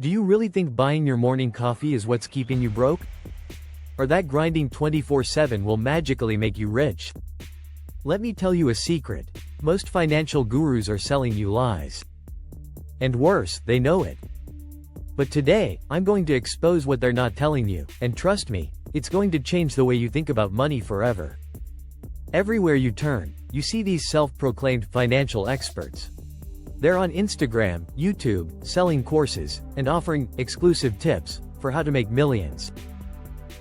Do you really think buying your morning coffee is what's keeping you broke? Or that grinding 24/7 will magically make you rich? Let me tell you a secret. Most financial gurus are selling you lies. And worse, they know it. But today, I'm going to expose what they're not telling you, and trust me, it's going to change the way you think about money forever. Everywhere you turn, you see these self-proclaimed financial experts. They're on Instagram, YouTube, selling courses, and offering exclusive tips for how to make millions.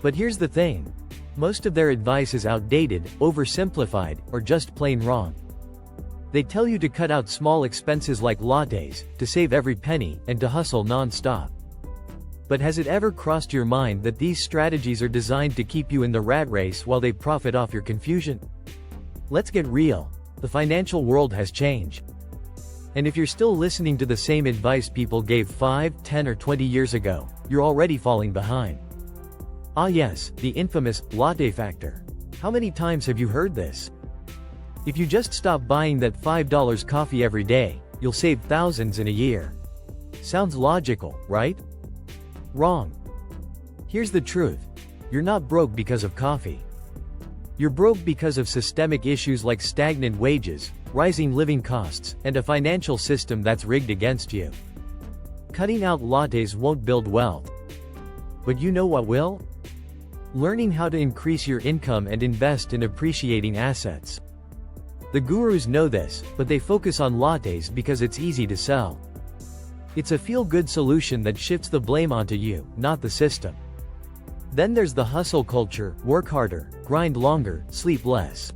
But here's the thing. Most of their advice is outdated, oversimplified, or just plain wrong. They tell you to cut out small expenses like lattes, to save every penny, and to hustle non-stop. But has it ever crossed your mind that these strategies are designed to keep you in the rat race while they profit off your confusion? Let's get real. The financial world has changed. And if you're still listening to the same advice people gave 5, 10, or 20 years ago, you're already falling behind. Ah yes, the infamous latte factor. How many times have you heard this? If you just stop buying that $5 coffee every day, you'll save thousands in a year. Sounds logical, right? Wrong. Here's the truth. You're not broke because of coffee. You're broke because of systemic issues like stagnant wages, rising living costs, and a financial system that's rigged against you. Cutting out lattes won't build wealth. But you know what will? Learning how to increase your income and invest in appreciating assets. The gurus know this, but they focus on lattes because it's easy to sell. It's a feel-good solution that shifts the blame onto you, not the system. Then there's the hustle culture: work harder, grind longer, sleep less.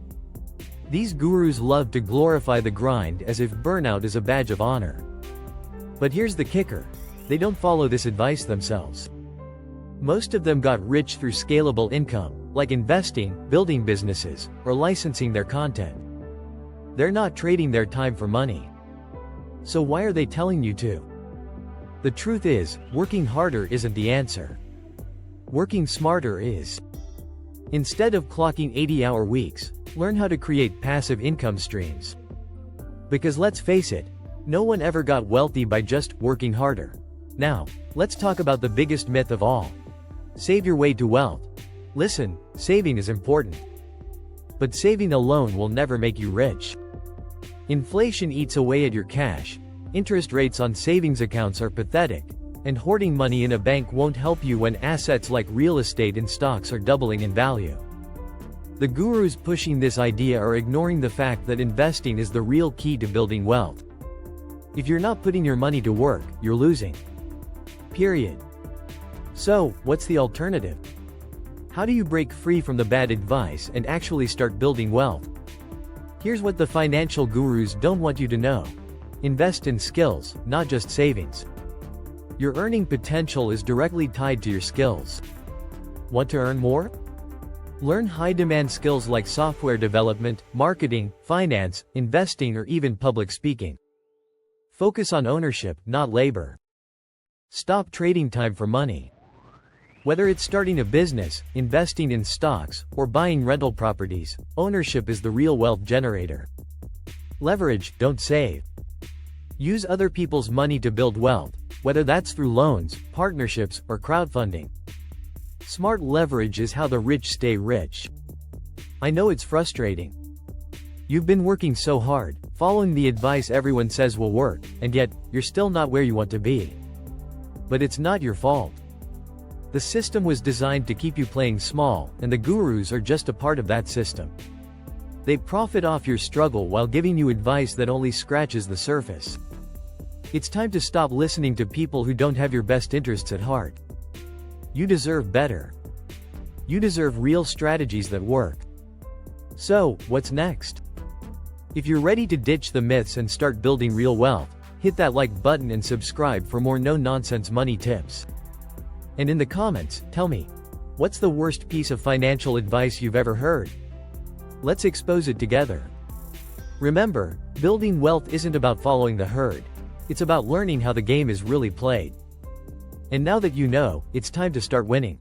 These gurus love to glorify the grind as if burnout is a badge of honor. But here's the kicker. They don't follow this advice themselves. Most of them got rich through scalable income, like investing, building businesses, or licensing their content. They're not trading their time for money. So why are they telling you to? The truth is, working harder isn't the answer. Working smarter is. Instead of clocking 80-hour weeks, learn how to create passive income streams. Because let's face it, no one ever got wealthy by just working harder. Now, let's talk about the biggest myth of all. Save your way to wealth. Listen, saving is important. But saving alone will never make you rich. Inflation eats away at your cash, interest rates on savings accounts are pathetic, and hoarding money in a bank won't help you when assets like real estate and stocks are doubling in value. The gurus pushing this idea are ignoring the fact that investing is the real key to building wealth. If you're not putting your money to work, you're losing. Period. So, what's the alternative? How do you break free from the bad advice and actually start building wealth? Here's what the financial gurus don't want you to know. Invest in skills, not just savings. Your earning potential is directly tied to your skills. Want to earn more? Learn high-demand skills like software development, marketing, finance, investing, or even public speaking. Focus on ownership, not labor. Stop trading time for money. Whether it's starting a business, investing in stocks, or buying rental properties, ownership is the real wealth generator. Leverage, don't save. Use other people's money to build wealth, whether that's through loans, partnerships, or crowdfunding. Smart leverage is how the rich stay rich. I know it's frustrating. You've been working so hard, following the advice everyone says will work, and yet, you're still not where you want to be. But it's not your fault. The system was designed to keep you playing small, and the gurus are just a part of that system. They profit off your struggle while giving you advice that only scratches the surface. It's time to stop listening to people who don't have your best interests at heart. You deserve better. You deserve real strategies that work. So, what's next? If you're ready to ditch the myths and start building real wealth, hit that like button and subscribe for more no-nonsense money tips. And in the comments, tell me, what's the worst piece of financial advice you've ever heard? Let's expose it together. Remember, building wealth isn't about following the herd. It's about learning how the game is really played. And now that you know, it's time to start winning.